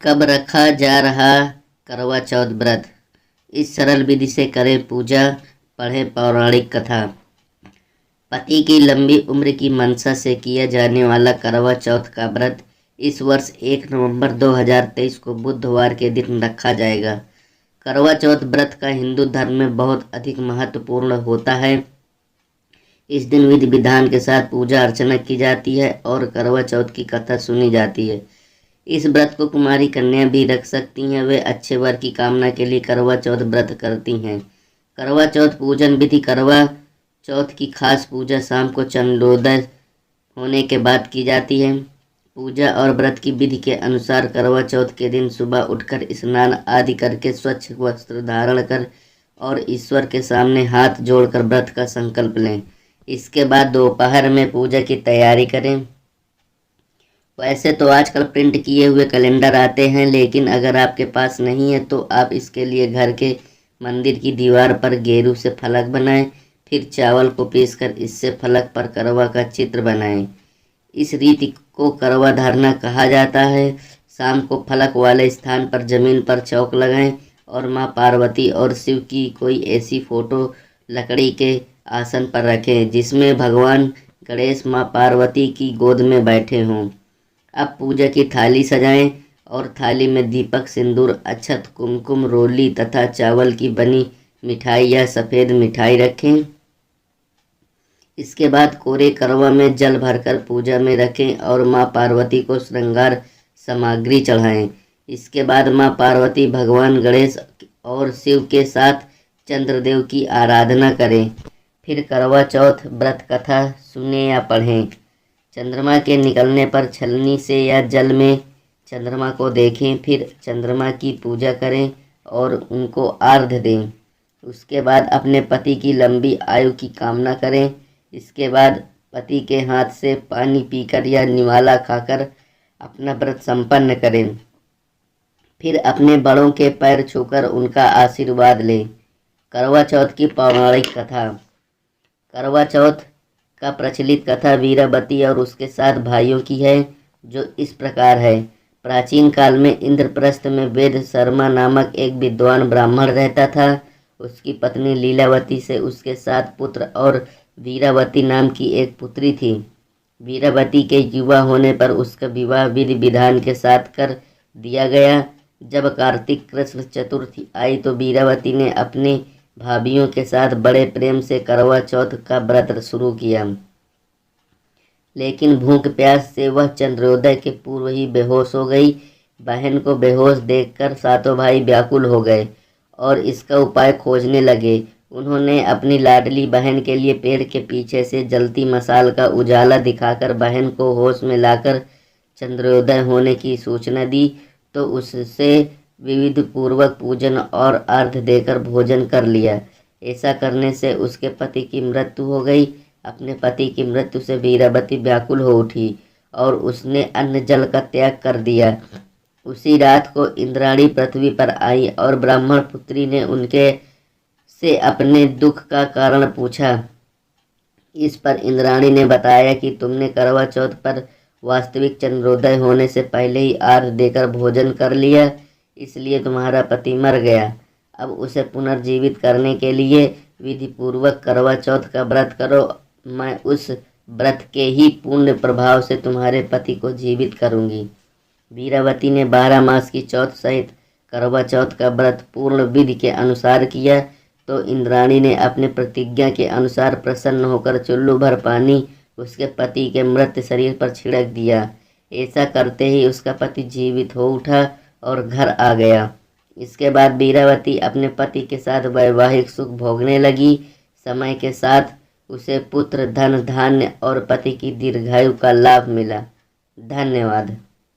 कब रखा जा रहा करवा चौथ व्रत। इस सरल विधि से करें पूजा, पढ़ें पौराणिक कथा। पति की लंबी उम्र की मंशा से किया जाने वाला करवा चौथ का व्रत इस वर्ष 1 नवंबर 2023 को बुधवार के दिन रखा जाएगा। करवा चौथ व्रत का हिंदू धर्म में बहुत अधिक महत्वपूर्ण होता है। इस दिन विधि विधान के साथ पूजा अर्चना की जाती है और करवा चौथ की कथा सुनी जाती है। इस व्रत को कुमारी कन्या भी रख सकती हैं। वे अच्छे वर की कामना के लिए करवा चौथ व्रत करती हैं। करवा चौथ पूजन विधि। करवा चौथ की खास पूजा शाम को चंद्रोदय होने के बाद की जाती है। पूजा और व्रत की विधि के अनुसार करवा चौथ के दिन सुबह उठकर स्नान आदि करके स्वच्छ वस्त्र धारण कर और ईश्वर के सामने हाथ जोड़कर व्रत का संकल्प लें। इसके बाद दोपहर में पूजा की तैयारी करें। वैसे तो आजकल प्रिंट किए हुए कैलेंडर आते हैं, लेकिन अगर आपके पास नहीं है तो आप इसके लिए घर के मंदिर की दीवार पर गेरू से फलक बनाएं। फिर चावल को पीसकर इससे फलक पर करवा का चित्र बनाएं। इस रीति को करवा धारणा कहा जाता है। शाम को फलक वाले स्थान पर जमीन पर चौक लगाएं और माँ पार्वती और शिव की कोई ऐसी फोटो लकड़ी के आसन पर रखें जिसमें भगवान गणेश माँ पार्वती की गोद में बैठे हों। अब पूजा की थाली सजाएं और थाली में दीपक, सिंदूर, अक्षत, कुमकुम, रोली तथा चावल की बनी मिठाई या सफ़ेद मिठाई रखें। इसके बाद कोरे करवा में जल भरकर पूजा में रखें और माँ पार्वती को श्रृंगार सामग्री चढ़ाएं। इसके बाद माँ पार्वती, भगवान गणेश और शिव के साथ चंद्रदेव की आराधना करें। फिर करवा चौथ व्रत कथा सुने या पढ़ें। चंद्रमा के निकलने पर छलनी से या जल में चंद्रमा को देखें। फिर चंद्रमा की पूजा करें और उनको अर्घ्य दें। उसके बाद अपने पति की लंबी आयु की कामना करें। इसके बाद पति के हाथ से पानी पीकर या निवाला खाकर अपना व्रत संपन्न करें। फिर अपने बड़ों के पैर छूकर उनका आशीर्वाद लें। करवा चौथ की पौराणिक कथा। करवा चौथ का प्रचलित कथा वीरवती और उसके 7 भाइयों की है, जो इस प्रकार है। प्राचीन काल में इंद्रप्रस्थ में वेद शर्मा नामक एक विद्वान ब्राह्मण रहता था। उसकी पत्नी लीलावती से उसके 7 पुत्र और वीरावती नाम की एक पुत्री थी। वीरावती के युवा होने पर उसका विवाह विधि विधान के साथ कर दिया गया। जब कार्तिक कृष्ण चतुर्थी आई तो वीरावती ने अपने भाभीियों के साथ बड़े प्रेम से करवा चौथ का व्रत शुरू किया, लेकिन भूख प्यास से वह चंद्रोदय के पूर्व ही बेहोश हो गई। बहन को बेहोश देखकर सातों भाई व्याकुल हो गए और इसका उपाय खोजने लगे। उन्होंने अपनी लाडली बहन के लिए पेड़ के पीछे से जलती मशाल का उजाला दिखाकर बहन को होश में लाकर चंद्रोदय होने की सूचना दी, तो उससे विधि पूर्वक पूजन और अर्घ्य देकर भोजन कर लिया। ऐसा करने से उसके पति की मृत्यु हो गई। अपने पति की मृत्यु से वीरावती व्याकुल हो उठी और उसने अन्न जल का त्याग कर दिया। उसी रात को इंद्राणी पृथ्वी पर आई और ब्राह्मण पुत्री ने उनके से अपने दुख का कारण पूछा। इस पर इंद्राणी ने बताया कि तुमने करवा चौथ पर वास्तविक चंद्रोदय होने से पहले ही अर्घ्य देकर भोजन कर लिया, इसलिए तुम्हारा पति मर गया। अब उसे पुनर्जीवित करने के लिए विधि पूर्वक करवा चौथ का व्रत करो। मैं उस व्रत के ही पुण्य प्रभाव से तुम्हारे पति को जीवित करूंगी। वीरावती ने 12 मास की चौथ सहित करवा चौथ का व्रत पूर्ण विधि के अनुसार किया तो इंद्राणी ने अपने प्रतिज्ञा के अनुसार प्रसन्न होकर चुल्लू भर पानी उसके पति के मृत शरीर पर छिड़क दिया। ऐसा करते ही उसका पति जीवित हो उठा और घर आ गया। इसके बाद वीरावती अपने पति के साथ वैवाहिक सुख भोगने लगी। समय के साथ उसे पुत्र, धन, धान्य और पति की दीर्घायु का लाभ मिला। धन्यवाद।